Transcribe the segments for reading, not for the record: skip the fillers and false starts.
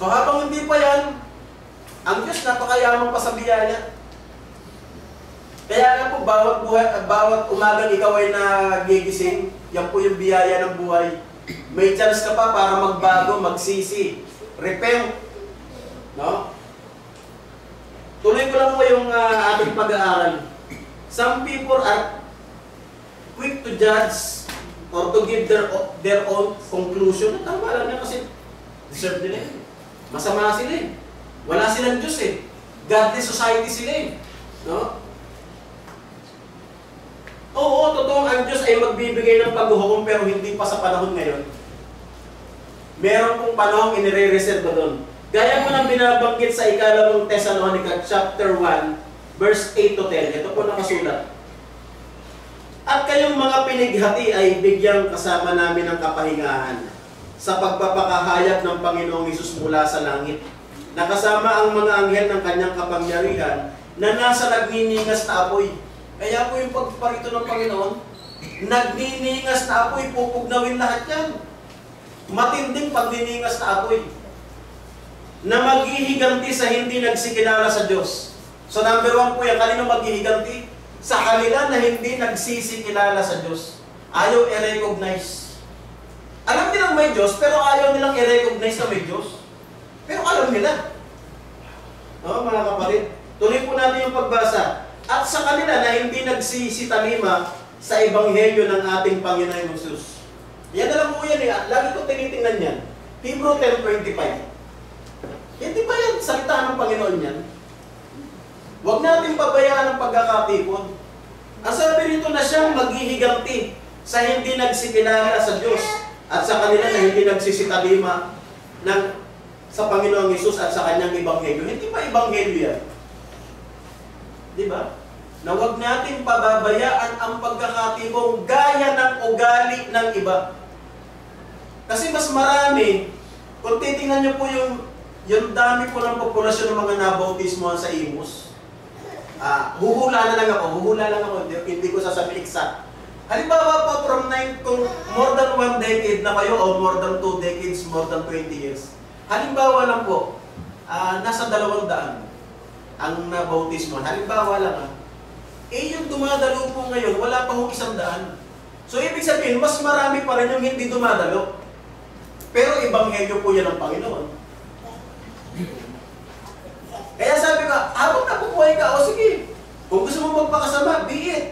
So habang hindi pa yan, ang Diyos napakayaman pa sa biyaya. Kaya nga po, bawat umagang ikaw ay nagigising, yan po yung biyaya ng buhay. May chance ka pa para magbago, magsisi, repent. No? Tuloy ko lang po yung ating pag-aaral. Some people are quick to judge or to give their own conclusion. Tama lang na kasi deserve nila yun. Masama sila eh. Wala silang Diyos eh. Godly society sila eh. No? Oo, totoo ang Diyos ay magbibigay ng paghuhukom pero hindi pa sa panahon ngayon. Meron pong panahon inire-reserve doon. Gaya mo nang binabanggit sa ikalawang Thessalonica chapter 1 verse 8 to 10. Ito po nakasulat. At kayong mga pinighati ay bigyang kasama namin ng kapahingahan sa pagpapakahayag ng Panginoong Hesus mula sa langit, na kasama ang mga anghel ng kanyang kapangyarihan na nasa nagniningas na apoy. Kaya po yung pagparito ng Panginoon, nagniningas na apoy, pupugnawin lahat yan. Matinding pagniningas na apoy. Na maghihiganti sa hindi nagsikilala sa Diyos. So number 1 po yan, kanino maghihiganti? Sa kanila na hindi nagsisikilala sa Diyos. Ayaw i-recognize. Alam nilang may Diyos, pero ayaw nilang i-recognize na may Diyos. Pero alam nila. No, mga kapatid, tuloy po natin yung pagbasa. At sa kanila na hindi nagsisitalima sa ebanghelyo ng ating Panginoong Hesus. Yan na lang po yan eh. Lagi ko tinitingnan yan. Hebrew 10:25. Hindi ba yan salita ng Panginoon yan? Huwag natin pabayaan ang pagkakatipon. Ang sabi rito na siyang maghihiganti sa hindi nagsikilala sa Diyos at sa kanila na hindi nagsisitalima sa Panginoong Hesus at sa kanyang ebanghelyo. Hindi ba ebanghelyo yan? Di ba? Na huwag natin pababayaan ang pagkakatibong gaya ng ugali ng iba. Kasi mas marami, kung titingnan nyo po yung dami po ng populasyon ng mga nabautismo sa Imus, huhula lang ako, hindi ko sasabihin exact. Halimbawa po, kung more than 1 decade na kayo o more than 2 decades, more than 20 years, halimbawa lang po, nasa 200 ang nabautismo. Halimbawa lang yung dumadalo po ngayon, wala pa hong 100. So, ibig sabihin, mas marami pa rin yung hindi dumadalo. Pero ebanghelyo po yan ng Panginoon. Kaya sabi ko, habang nabubuhay ka, o sige, kung gusto mo magpakasama, be it.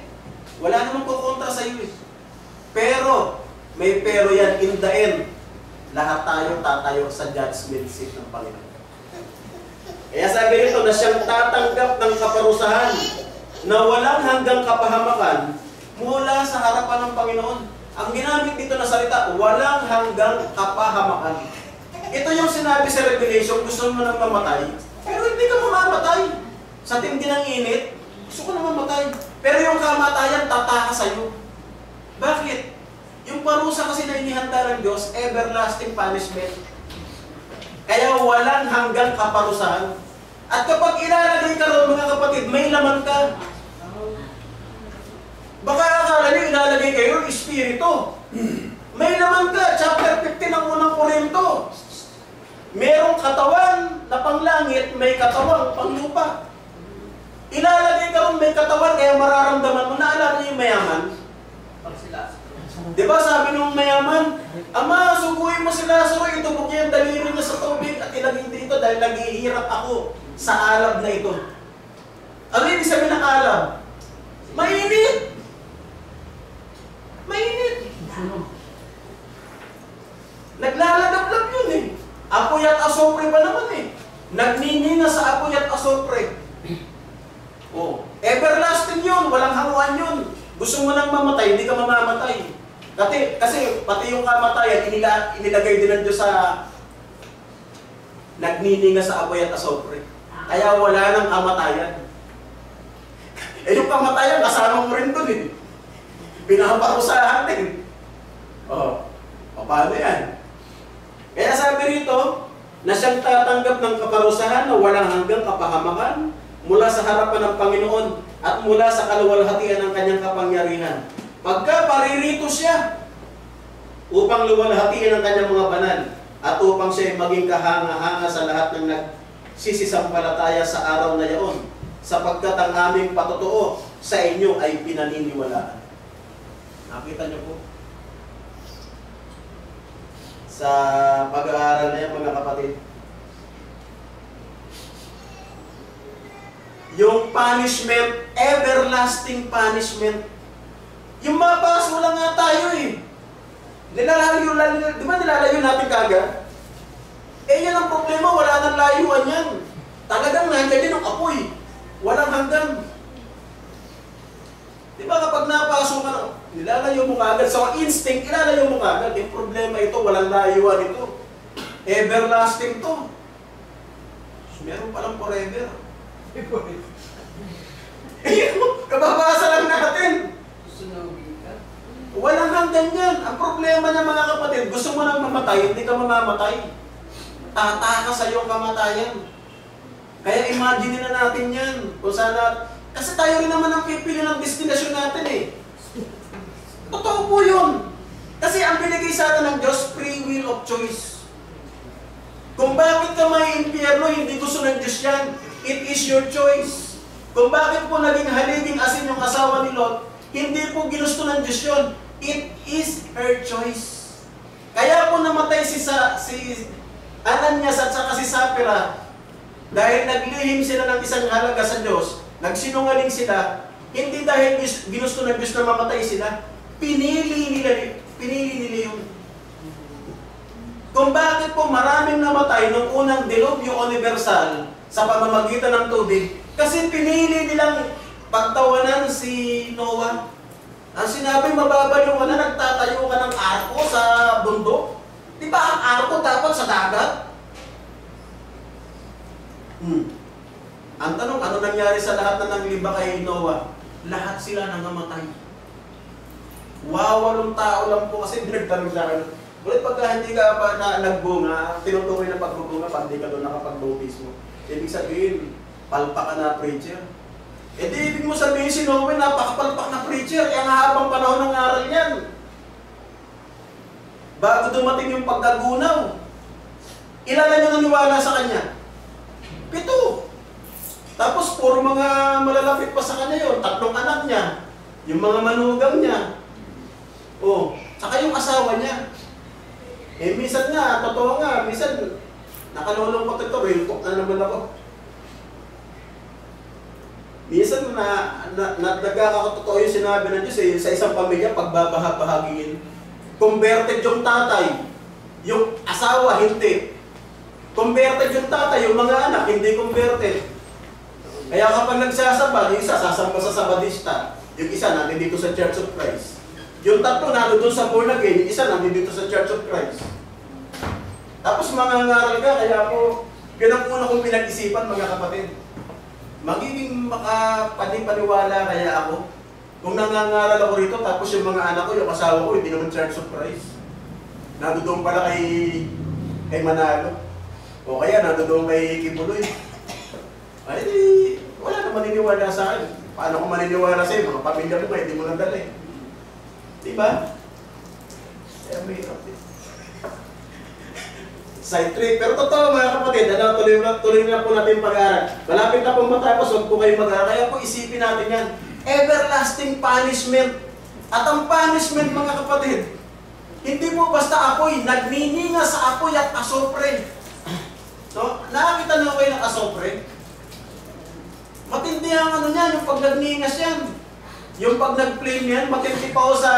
Wala namang kukontra sa iyo eh. Pero, may pero yan, in the end, lahat tayo tatayo sa judgment seat ng Panginoon. Kaya sabi nito na siyang tatanggap ng kaparusahan na walang hanggang kapahamakan mula sa harapan ng Panginoon. Ang ginamit dito na salita, walang hanggang kapahamakan. Ito yung sinabi sa Revelation, gusto mo nang mamatay, pero hindi ka mamamatay. Sa tindi ng init, gusto ko na mamatay. Pero yung kamatayan, tataka sa'yo. Bakit? Yung parusa kasi na inihanda ng Diyos, everlasting punishment. Kaya walang hanggang kaparusahan. At kapag ilalagay ka ron, mga kapatid, may laman ka. Baka akala nyo ilalagay kayo yung espiritu. May laman ka. Chapter 15 ng unang Korinto. Merong katawan na panglangit, may katawan panglupa. Ilalagay ka ron, may katawan, kaya mararamdaman mo. Naalala nyo yung mayaman? Diba sabi nung mayaman, Ama, suguin mo si Lazaro, itubog niya yung daliri niya sa tubig at ilagay dito dahil naghihirap ako sa alab na ito. Ano yung sabi ng alab? Mainit! Mainit! Naglalagap-lap yun eh. Apoy at asopre pa naman eh. Nagninina sa apoy at asopre. Oh, everlasting yun, walang hanguan yun. Gusto mo nang mamatay, hindi ka mamamatay. Kasi pati yung kamatayan, inilagay din ng Diyos sa nagnininga sa apoy at asopre. Kaya wala nang kamatayan. Yung kamatayan, kasama mo rin dun eh. Pinaparusahan din. Paano yan? Kaya sabi rito, na siyang tatanggap ng kaparusahan na walang hanggang kapahamakan mula sa harapan ng Panginoon at mula sa kaluwalhatian ng kanyang kapangyarihan. Pagka paririto siya upang luwalhatiin ang kanyang mga banal, at upang siya maging kahanga-hanga sa lahat ng nagsisisampalataya sa araw na yaon, sapagkat ang aming patotoo sa inyo ay pinaniniwalaan. Nakita niyo po? Sa pag-aaral na yan, mga kapatid, yung punishment, everlasting punishment. Yung mapaso lang nga tayo eh. Di ba nilalayo natin kagad? Eh yan ang problema, wala nang layuan yan. Talagang nandiyan din ang apoy. Walang hanggan. Di ba kapag napasok ka na, nilalayo mo kagad. So instinct, ilalayo mo kagad. Yung problema ito, walang layuan ito. Everlasting to. Meron palang forever. Kababasa lang natin. Walang hanggan yan. Ang problema niya mga kapatid, gusto mo nang mamatay, hindi ka mamamatay. Tataka sa iyong kamatayan. Kaya imagine na natin yan. Kung sana, kasi tayo rin naman ang pipili ng destinasyon natin eh. Totoo po yun. Kasi ang binigay sa atin ng Diyos, free will of choice. Kung bakit ka may impyerno, hindi gusto ng Diyos yan. It is your choice. Kung bakit po naging haliging asin yung asawa ni Lot, hindi po ginusto ng Diyos yun. It is her choice. Kaya po namatay si Ananias at saka si Sapphira dahil naglihim sila ng isang halaga sa Diyos, nagsinungaling sila, hindi dahil ginusto ng Diyos na mamatay sila, pinili nila yun. Kung bakit po maraming namatay nung unang dilubyo universal sa pamamagitan ng tubig, kasi pinili nilang pagtawanan si Noah. Ang sinabi, mababaliw ka na, nagtatayo ka ng arko sa bundok. Di ba ang arko dapat sa dagat? Ang tanong, ano nangyari sa lahat na nagliba kay Noah? Lahat sila nangamatay. Walong tao lang po kasi binagtanong sa akin. Ulit pagka hindi ka pa nagbunga, tinutukoy na pagbubunga pag hindi ka doon nakapag-notice mo. Ibig sabihin, palpa ka na preacher. Eh di ibig mo sabihin si Noe, napakapalpak na preacher, ang habang panahon ng aral niyan. Bago dumating yung pagkagunaw, ilan na niya naniwala sa kanya? 7. Tapos puro mga malalapit pa sa kanya yun, 3 anak niya, yung mga manugang niya, saka yung asawa niya. Eh minsan nga, totoo nga, minsan nakalulungkot ito, real talk na naman ako. Minsan nagkakatotoo yung sinabi ng Diyos sa isang pamilya, pagbabahagiin. Converted yung tatay, yung asawa hindi. Converted yung tatay, yung mga anak hindi converted. Kaya kapag nagsasamba, yung isa sasamba sa Sabadista, yung isa nandito sa Church of Christ. Yung 3 nandito sa born again, yung isa nandito sa Church of Christ. Tapos mangangaral ka, kaya po, yun ang una kong pinag-isipan mga kapatid. Magiging makapaniwala kaya ako kung nangangaral ako rito tapos yung mga anak ko, yung asawa ko, hindi naman Church of Christ. Nandoon pala kay Manalo. O kaya nandoon kay Kibuloy. Ay di, wala na maniniwala sa akin. Paano ko maniniwala sa iyo? Mga pamilya mo hindi mo nadala eh. Diba? Kaya may side trip. Pero totoo mga kapatid, tuloy na po natin pag-aaral. Malapit na pong matapos, huwag po kayo mag-aaral. Kaya po isipin natin yan. Everlasting punishment. At ang punishment mga kapatid, hindi mo basta apoy, nagnininga sa apoy at asopre. So, nakakita niyo kayo ng asopre? Matindi ang ano niyan, yung pag nagningas yan. Yung pag nag-flame yan, matindi pa sa,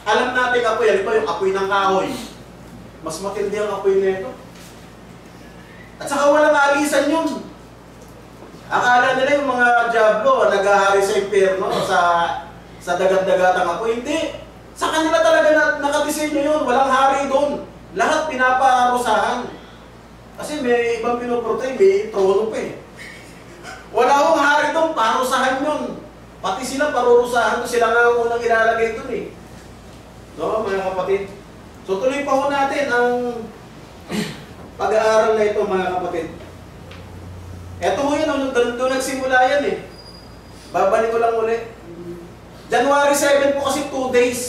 alam natin apoy, yan pa yung apoy ng kahoy. Mas matindi ang apoy nito. At saka walang alisan yun. Akala nila yung mga Diablo, naghahari sa impyerno, sa dagat-dagatang apoy. Hindi. Sa kanila talaga nakadesenyo yun. Walang hari doon. Lahat pinaparusahan. Kasi may ibang pinoprotay, may trono pa eh. Wala akong hari doon, parusahan yun. Pati sila parurusahan, sila nga ang unang ilalagay doon eh. No, mga kapatid? So tuloy pa ho natin ang pag-aaral na ito mga kapatid. Ito ho yun, doon nagsimula yan eh. Babalik ko lang ulit. January 7 po kasi 2 days.